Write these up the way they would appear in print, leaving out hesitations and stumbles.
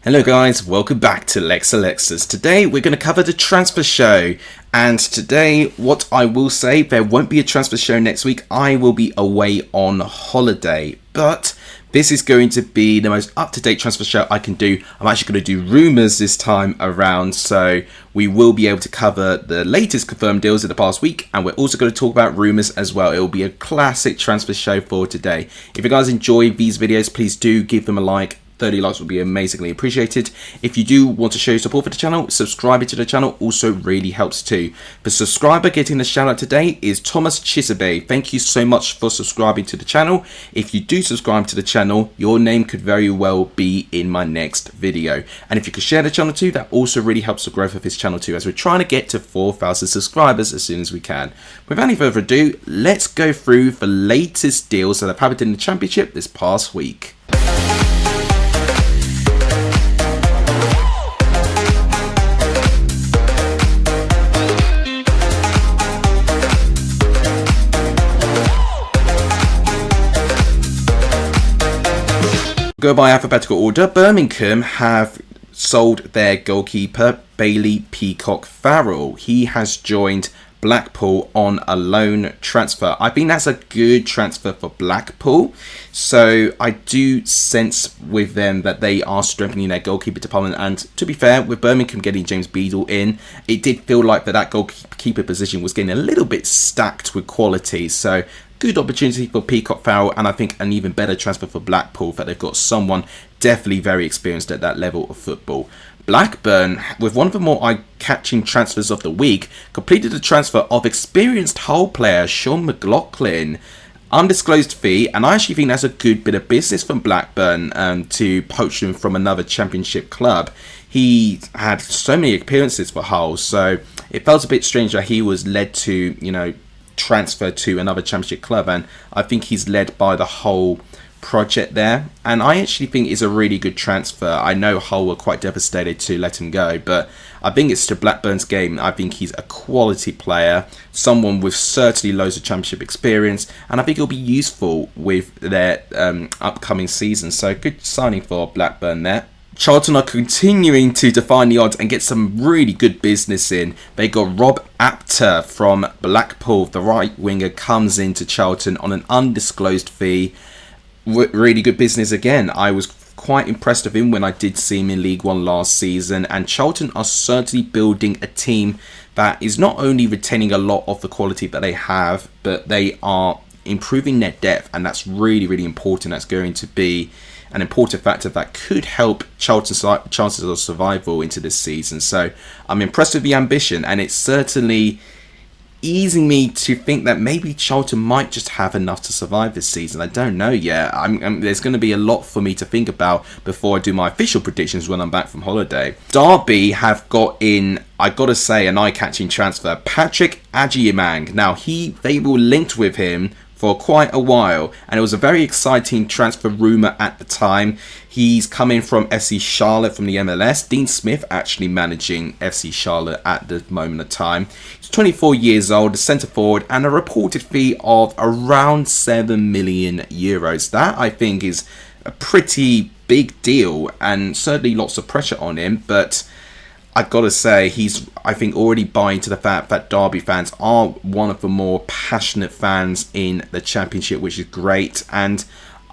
Hello guys, welcome back to Lex Alexis. Today we're going to cover the transfer show, and today what I will say, there won't be a transfer show next week. I will be away on holiday, but this is going to be the most up-to-date transfer show I can do. I'm actually going to do rumours this time around, so we will be able to cover the latest confirmed deals of the past week, and we're also going to talk about rumours as well. It will be a classic transfer show for today. If you guys enjoy these videos, please do give them a like. 30 likes would be amazingly appreciated. If you do want to show your support for the channel, subscribing to the channel also really helps too. The subscriber getting the shout out today is Thomas Chisabe. Thank you so much for subscribing to the channel. If you do subscribe to the channel, your name could very well be in my next video. And if you could share the channel too, that also really helps the growth of this channel too, as we're trying to get to 4,000 subscribers as soon as we can. Without any further ado, let's go through the latest deals that have happened in the Championship this past week. Go by alphabetical order. Birmingham have sold their goalkeeper Bailey Peacock Farrell. He has joined Blackpool on a loan transfer. I think that's a good transfer for Blackpool. So I do sense with them that they are strengthening their goalkeeper department. And to be fair, with Birmingham getting James Beadle in, it did feel like that goalkeeper position was getting a little bit stacked with quality. So good opportunity for Peacock Farrell, and I think an even better transfer for Blackpool, that they've got someone definitely very experienced at that level of football. Blackburn, with one of the more eye-catching transfers of the week, completed the transfer of experienced Hull player Sean McLaughlin. Undisclosed fee, and I actually think that's a good bit of business from Blackburn to poach him from another Championship club. He had so many appearances for Hull, so it felt a bit strange that he was led to, transfer to another Championship club, and I think he's led by the whole project there, and I actually think it's a really good transfer. I know Hull were quite devastated to let him go, but I think it's to Blackburn's game. I think he's a quality player, someone with certainly loads of Championship experience, and I think he'll be useful with their upcoming season. So good signing for Blackburn there. Charlton are continuing to define the odds and get some really good business in. They got Rob Apter from Blackpool. The right winger comes into Charlton on an undisclosed fee. Really good business again. I was quite impressed with him when I did see him in League One last season. And Charlton are certainly building a team that is not only retaining a lot of the quality that they have, but they are improving their depth. And that's really, really important. That's going to be an important factor that could help Charlton's chances of survival into this season. So I'm impressed with the ambition, and it's certainly easing me to think that maybe Charlton might just have enough to survive this season. I don't know yet. There's going to be a lot for me to think about before I do my official predictions when I'm back from holiday. Derby have got in, I gotta say, an eye-catching transfer. Patrick Agyemang. Now they were linked with him for quite a while, and it was a very exciting transfer rumour at the time. He's coming from FC Charlotte from the MLS. Dean Smith actually managing FC Charlotte at the moment of time. He's 24 years old, a centre forward, and a reported fee of around €7 million. That, I think, is a pretty big deal, and certainly lots of pressure on him, but I've got to say, he's, I think, already buying to the fact that Derby fans are one of the more passionate fans in the Championship, which is great. And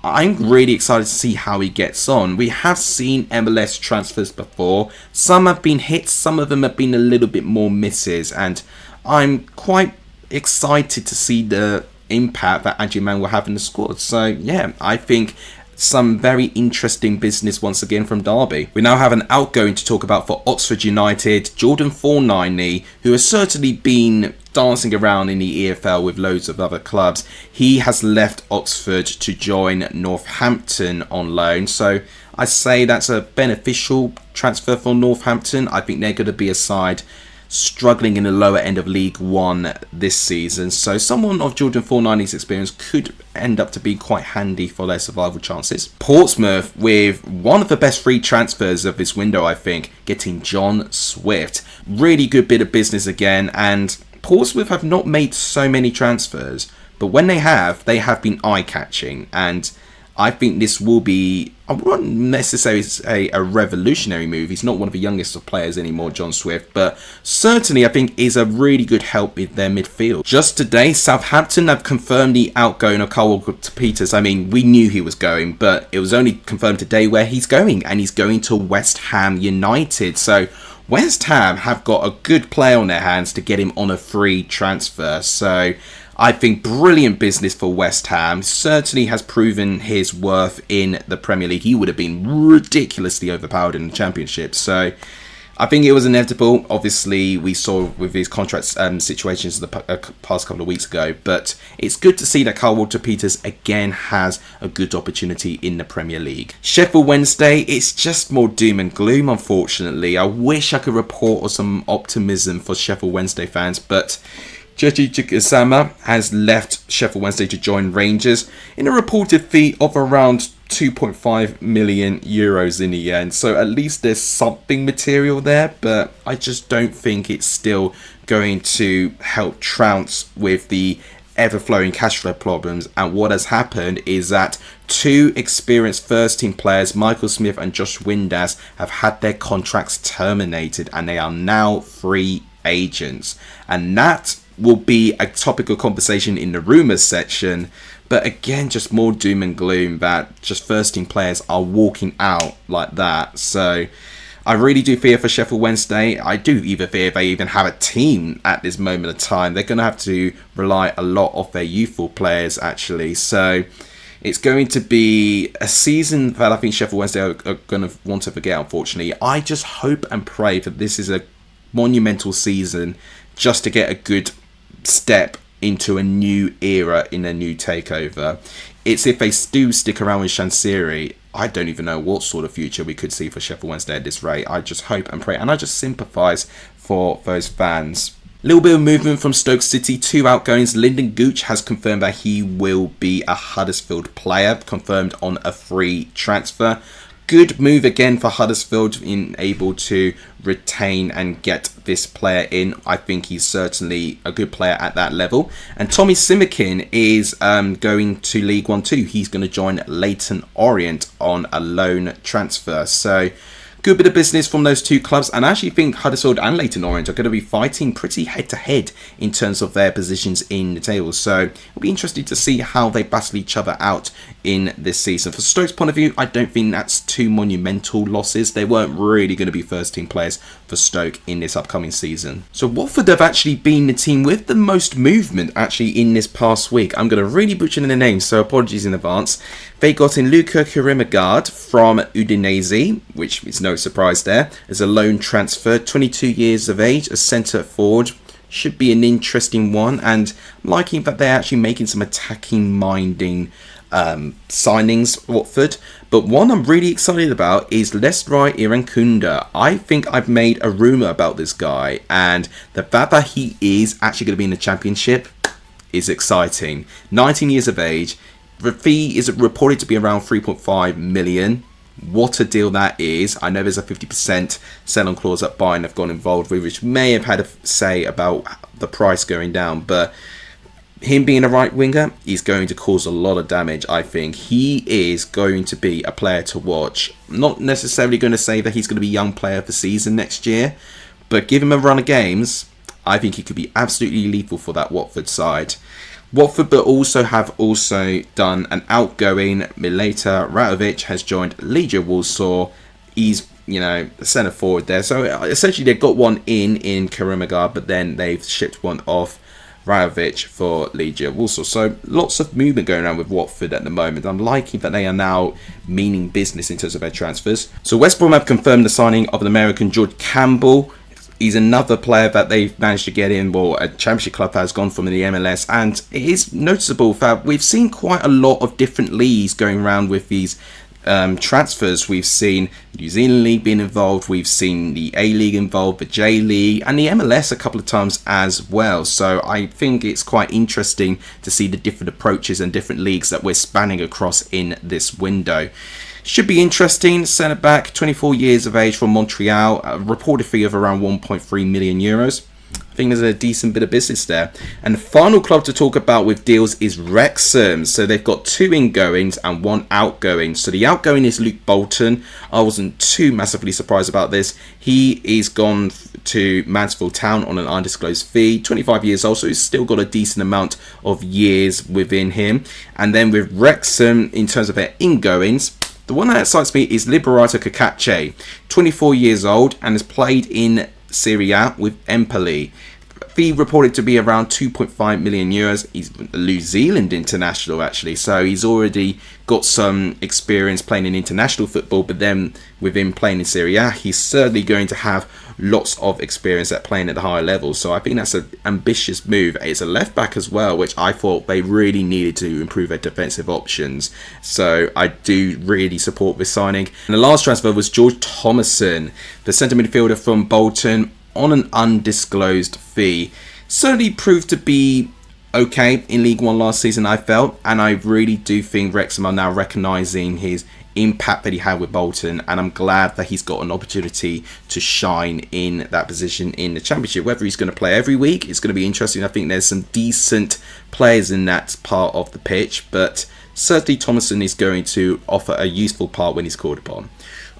I'm really excited to see how he gets on. We have seen MLS transfers before. Some have been hits, some of them have been a little bit more misses. And I'm quite excited to see the impact that Agyemang will have in the squad. So, yeah, I think some very interesting business once again from Derby. We now have an outgoing to talk about for Oxford United, Jordan Fornini, who has certainly been dancing around in the EFL with loads of other clubs. He has left Oxford to join Northampton on loan, so I say that's a beneficial transfer for Northampton. I think they're going to be a side struggling in the lower end of League One this season, so someone of Jordan Fornini's experience could end up to be quite handy for their survival chances. Portsmouth, with one of the best free transfers of this window, I think, getting John Swift. Really good bit of business again, and Portsmouth have not made so many transfers, but when they have been eye-catching, and I think this will be, I wouldn't necessarily say a revolutionary move. He's not one of the youngest of players anymore, John Swift, but certainly I think is a really good help with their midfield. Just today, Southampton have confirmed the outgoing of Kyle Walker-Peters. I mean, we knew he was going, but it was only confirmed today where he's going, and he's going to West Ham United. So West Ham have got a good player on their hands to get him on a free transfer. So I think brilliant business for West Ham. Certainly has proven his worth in the Premier League. He would have been ridiculously overpowered in the Championship. So I think it was inevitable. Obviously, we saw with his contract situations the past couple of weeks ago. But it's good to see that Kyle Walker-Peters again has a good opportunity in the Premier League. Sheffield Wednesday, it's just more doom and gloom, unfortunately. I wish I could report on some optimism for Sheffield Wednesday fans, but Jeji Chikisama has left Sheffield Wednesday to join Rangers in a reported fee of around 2.5 million euros in the end. So at least there's something material there, but I just don't think it's still going to help trounce with the ever-flowing cash flow problems. And what has happened is that two experienced first-team players, Michael Smith and Josh Windass, have had their contracts terminated and they are now free agents. And that will be a topic of conversation in the rumours section, but again, just more doom and gloom that just first team players are walking out like that. So I really do fear for Sheffield Wednesday. I do even fear they even have a team at this moment of time. They're going to have to rely a lot of their youthful players actually. So it's going to be a season that I think Sheffield Wednesday are going to want to forget, unfortunately. I just hope and pray that this is a monumental season just to get a good step into a new era in a new takeover. It's if they do stick around with Chansiri, I don't even know what sort of future we could see for Sheffield Wednesday at this rate. I just hope and pray, and I just sympathise for those fans. A little bit of movement from Stoke City, two outgoings. Lyndon Gooch has confirmed that he will be a Huddersfield player, confirmed on a free transfer. Good move again for Huddersfield in able to retain and get this player in. I think he's certainly a good player at that level. And Tommy Simikin is going to League One too. He's going to join Leyton Orient on a loan transfer. So good bit of business from those two clubs, and I actually think Huddersfield and Leyton Orient are going to be fighting pretty head-to-head in terms of their positions in the table. So it'll be interesting to see how they battle each other out in this season. For Stoke's point of view, I don't think that's two monumental losses. They weren't really going to be first-team players for Stoke in this upcoming season. So Watford have actually been the team with the most movement actually in this past week. I'm going to really butcher the name, so apologies in advance. They got in Luca Kurimagard from Udinese, which is no surprise there, as a loan transfer, 22 years of age, a centre forward. Should be an interesting one, and I'm liking that they're actually making some attacking minding signings, Watford. But one I'm really excited about is Leslie Irankunda. I think I've made a rumour about this guy, and the fact that he is actually going to be in the Championship is exciting. 19 years of age. The fee is reported to be around 3.5 million. What a deal that is. I know there's a 50% sell-on clause that Bayern have gone involved with, which may have had a say about the price going down. But him being a right winger is going to cause a lot of damage, I think. He is going to be a player to watch. I'm not necessarily going to say that he's going to be young player of the season next year, but give him a run of games, I think he could be absolutely lethal for that Watford side. Watford but also have done an outgoing. Mileta Ratovic has joined Legia Warsaw. He's, the centre forward there. So essentially they've got one in Kurimagard, but then they've shipped one off, Ratovic, for Legia Warsaw. So lots of movement going around with Watford at the moment. I'm liking that they are now meaning business in terms of their transfers. So West Brom have confirmed the signing of an American, George Campbell. He's another player that they've managed to get in, well, a Championship club has gone from the MLS, and it is noticeable that we've seen quite a lot of different leagues going around with these transfers. We've seen New Zealand League being involved, we've seen the A-League involved, the J-League, and the MLS a couple of times as well. So I think it's quite interesting to see the different approaches and different leagues that we're spanning across in this window. Should be interesting. Centre-back, 24 years of age from Montreal, a reported fee of around 1.3 million euros. I think there's a decent bit of business there. And the final club to talk about with deals is Wrexham. So they've got 2 ingoings and 1 outgoing. So the outgoing is Luke Bolton. I wasn't too massively surprised about this. He is gone to Mansfield Town on an undisclosed fee. 25 years old, so he's still got a decent amount of years within him. And then with Wrexham, in terms of their ingoings, the one that excites me is Liberato Cacace. 24 years old and has played in Serie A with Empoli. Fee reported to be around 2.5 million euros. He's a New Zealand international actually, so he's already got some experience playing in international football, but then with him playing in Serie A, he's certainly going to have lots of experience at playing at the higher levels. So I think that's an ambitious move. It's a left back as well, which I thought they really needed to improve their defensive options. So I do really support this signing. And the last transfer was George Thomason, the centre midfielder from Bolton, on an undisclosed fee. Certainly proved to be okay in League One last season, I felt, and I really do think Wrexham are now recognising his impact that he had with Bolton, and I'm glad that he's got an opportunity to shine in that position in the Championship. Whether he's going to play every week, it's going to be interesting. I think there's some decent players in that part of the pitch, but certainly Thomason is going to offer a useful part when he's called upon.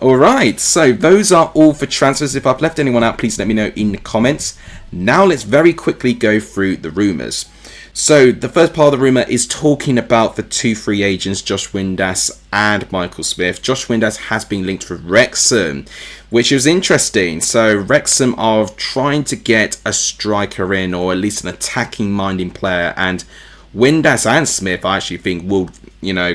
Alright, so those are all for transfers. If I've left anyone out, please let me know in the comments. Now let's very quickly go through the rumours. So the first part of the rumour is talking about the 2 free agents, Josh Windass and Michael Smith. Josh Windass has been linked with Wrexham, which is interesting. So Wrexham are trying to get a striker in, or at least an attacking minding player, and Windass and Smith I actually think will,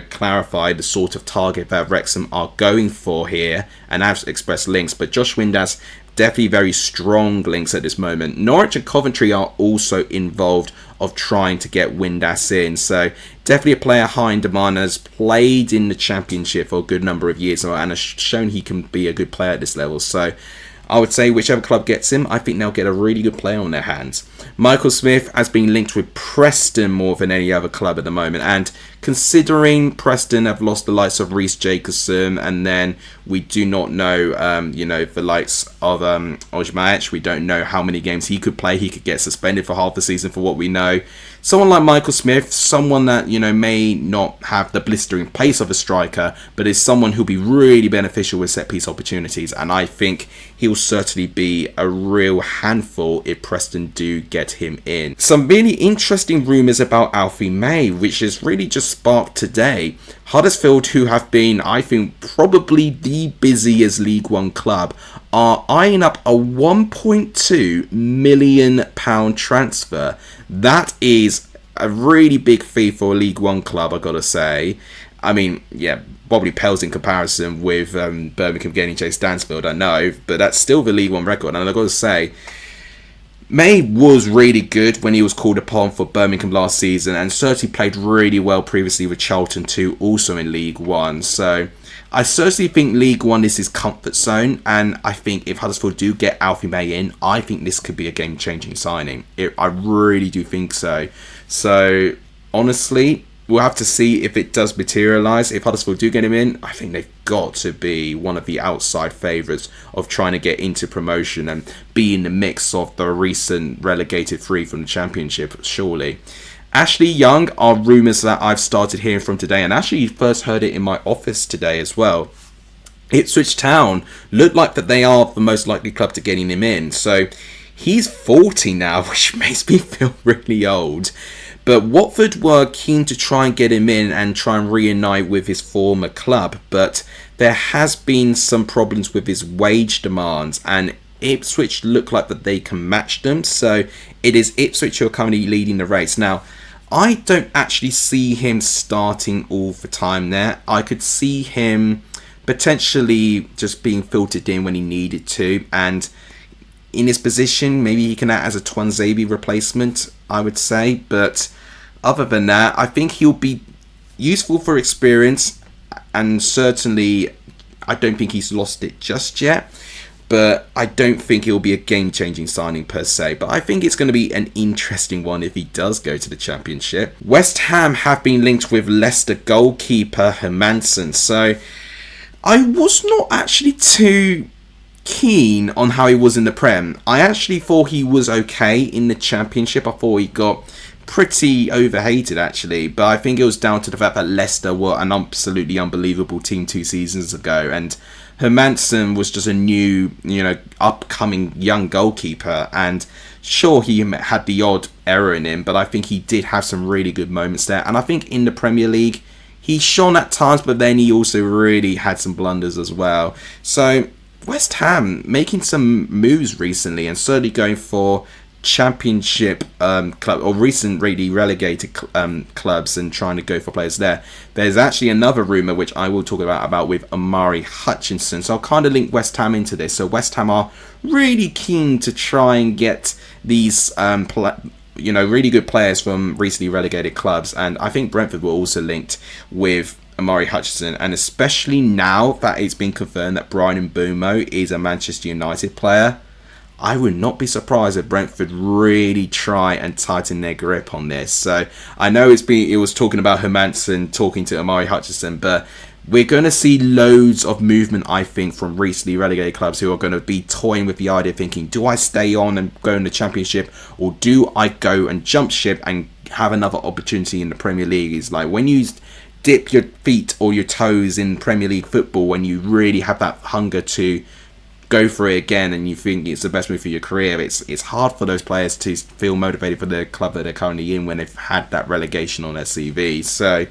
clarify the sort of target that Wrexham are going for here, and have expressed links. But Josh Windass, definitely very strong links at this moment. Norwich and Coventry are also involved of trying to get Windass in. So definitely a player high in demand, has played in the Championship for a good number of years and has shown he can be a good player at this level. So I would say whichever club gets him, I think they'll get a really good player on their hands. Michael Smith has been linked with Preston more than any other club at the moment, and considering Preston have lost the likes of Reece Jacobson, and then we do not know, the likes of Ojmaech, we don't know how many games he could play. He could get suspended for half the season for what we know. Someone like Michael Smith, someone that, may not have the blistering pace of a striker, but is someone who'll be really beneficial with set-piece opportunities, and I think he'll certainly be a real handful if Preston do get him in. Some really interesting rumours about Alfie May, which has really just sparked today. Huddersfield, who have been, I think, probably the busiest League One club, are eyeing up a £1.2 million transfer. That is a really big fee for a League One club, I gotta say. I mean, yeah, probably pales in comparison with Birmingham getting Jay Stansfield, I know, but that's still the League One record. And I gotta say, May was really good when he was called upon for Birmingham last season, and certainly played really well previously with Charlton too, also in League One. So I certainly think League One is his comfort zone, and I think if Huddersfield do get Alfie May in, I think this could be a game-changing signing. I really do think so. So honestly, we'll have to see if it does materialise. If Huddersfield do get him in, I think they've got to be one of the outside favourites of trying to get into promotion and be in the mix of the recent relegated 3 from the Championship, surely. Ashley Young are rumours that I've started hearing from today, and actually first heard it in my office today as well. Ipswich Town look like that they are the most likely club to getting him in. So he's 40 now, which makes me feel really old. But Watford were keen to try and get him in and try and reunite with his former club. But there has been some problems with his wage demands, and Ipswich look like that they can match them. So it is Ipswich who are currently leading the race. Now, I don't actually see him starting all the time there. I could see him potentially just being filtered in when he needed to. And in his position, maybe he can act as a Tuanzebe replacement, I would say. But other than that, I think he'll be useful for experience, and certainly I don't think he's lost it just yet. But I don't think it'll be a game-changing signing per se. But I think it's going to be an interesting one if he does go to the Championship. West Ham have been linked with Leicester goalkeeper Hermansen. So I was not actually too keen on how he was in the Prem. I actually thought he was okay in the Championship. I thought he got pretty overhated actually, but I think it was down to the fact that Leicester were an absolutely unbelievable team 2 seasons ago, and Hermansson was just a new, upcoming young goalkeeper, and sure, he had the odd error in him, but I think he did have some really good moments there, and I think in the Premier League he shone at times, but then he also really had some blunders as well. So West Ham making some moves recently and certainly going for Championship club or recently relegated clubs and trying to go for players there. There's actually another rumour which I will talk about with Omari Hutchinson. So I'll kind of link West Ham into this. So West Ham are really keen to try and get these really good players from recently relegated clubs, and I think Brentford were also linked with Omari Hutchinson, and especially now that it's been confirmed that Bryan Mbeumo is a Manchester United player, I would not be surprised if Brentford really try and tighten their grip on this. So I know it was talking about Hermansson talking to Omari Hutchinson, but we're going to see loads of movement, I think, from recently relegated clubs who are going to be toying with the idea, thinking, do I stay on and go in the Championship, or do I go and jump ship and have another opportunity in the Premier League? It's like when you dip your feet or your toes in Premier League football, when you really have that hunger to go for it again and you think it's the best move for your career, it's hard for those players to feel motivated for the club that they're currently in when they've had that relegation on their CV. So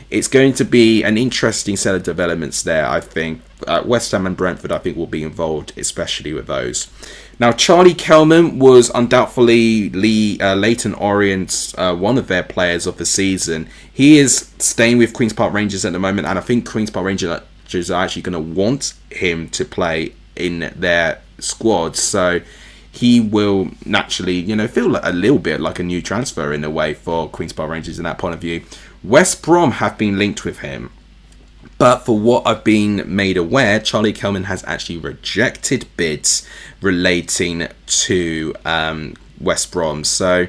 it's going to be an interesting set of developments there, I think. West Ham and Brentford, I think, will be involved, especially with those. Now, Charlie Kelman was undoubtedly Leyton Orient's one of their players of the season. He is staying with Queen's Park Rangers at the moment, and I think Queen's Park Rangers are actually going to want him to play in their squad. So he will naturally, feel a little bit like a new transfer in a way for Queen's Park Rangers in that point of view. West Brom have been linked with him, but for what I've been made aware, Charlie Kelman has actually rejected bids relating to West Brom. So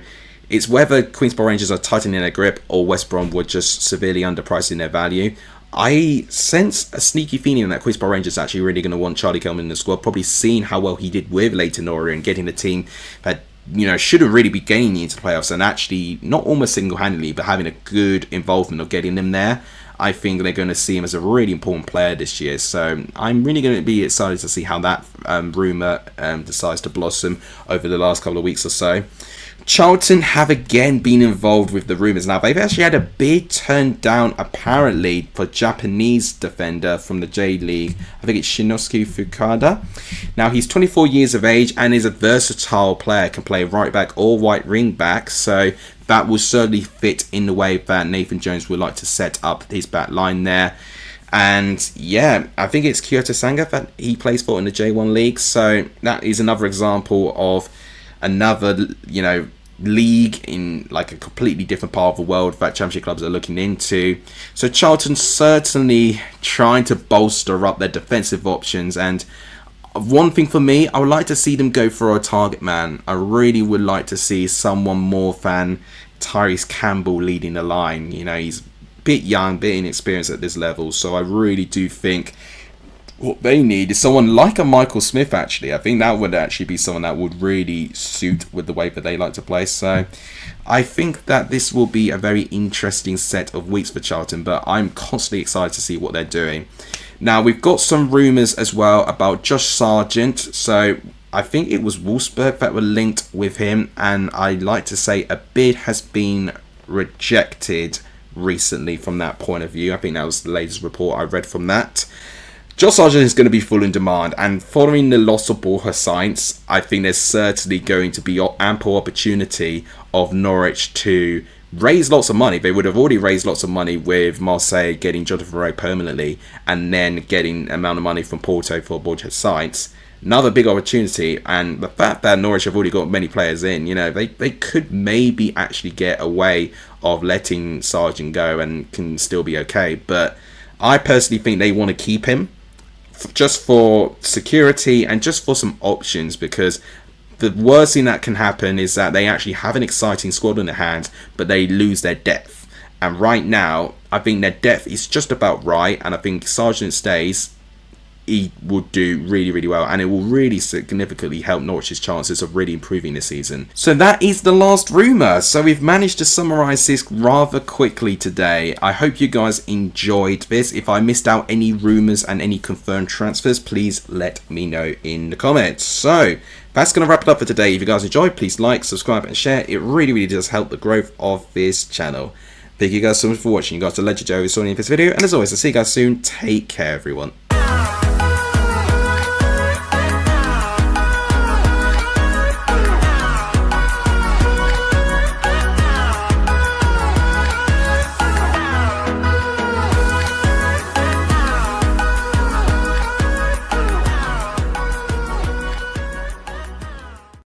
it's whether Queen's Park Rangers are tightening their grip or West Brom were just severely underpricing their value. I sense a sneaky feeling that Queen's Park Rangers are actually really going to want Charlie Kelman in the squad, probably seeing how well he did with Leyton Orient, getting the team that shouldn't really be getting into the playoffs, and actually not almost single-handedly, but having a good involvement of getting them there. I think they're going to see him as a really important player this year. So I'm really going to be excited to see how that rumour decides to blossom over the last couple of weeks or so. Charlton have again been involved with the rumours. Now, they've actually had a bid turned down, apparently, for Japanese defender from the J-League. I think it's Shinosuke Fukada. Now, he's 24 years of age and is a versatile player, can play right back or right wing back. So that will certainly fit in the way that Nathan Jones would like to set up his back line there. And yeah, I think it's Kyoto Sanga that he plays for in the J1 League. So that is another example of another, league in like a completely different part of the world that Championship clubs are looking into. So Charlton certainly trying to bolster up their defensive options, and one thing for me, I would like to see them go for a target man. I really would like to see someone more than Tyrese Campbell leading the line. He's a bit young, bit inexperienced at this level, so I really do think what they need is someone like a Michael Smith, actually. I think that would actually be someone that would really suit with the way that they like to play. So I think that this will be a very interesting set of weeks for Charlton, but I'm constantly excited to see what they're doing. Now, we've got some rumours as well about Josh Sargent. So I think it was Wolfsburg that were linked with him, and I'd like to say a bid has been rejected recently from that point of view. I think that was the latest report I read from that. Josh Sargent is going to be full in demand, and following the loss of Borja Sainz, I think there's certainly going to be ample opportunity of Norwich to raise lots of money. They would have already raised lots of money with Marseille getting Jonathan Ray permanently, and then getting an amount of money from Porto for Borja Sainz. Another big opportunity, and the fact that Norwich have already got many players in, they could maybe actually get a way of letting Sargent go and can still be okay. But I personally think they want to keep him, just for security and just for some options, because the worst thing that can happen is that they actually have an exciting squad in their hands, but they lose their depth. And right now, I think their depth is just about right, and I think Sargent stays. he would do really, really well, and it will really significantly help Norwich's chances of really improving this season. So that is the last rumour. So we've managed to summarise this rather quickly today. I hope you guys enjoyed this. If I missed out any rumours and any confirmed transfers, please let me know in the comments. So that's going to wrap it up for today. If you guys enjoyed, please like, subscribe and share. It really, really does help the growth of this channel. Thank you guys so much for watching. You guys are legendary for this video, and as always, I'll see you guys soon. Take care, everyone.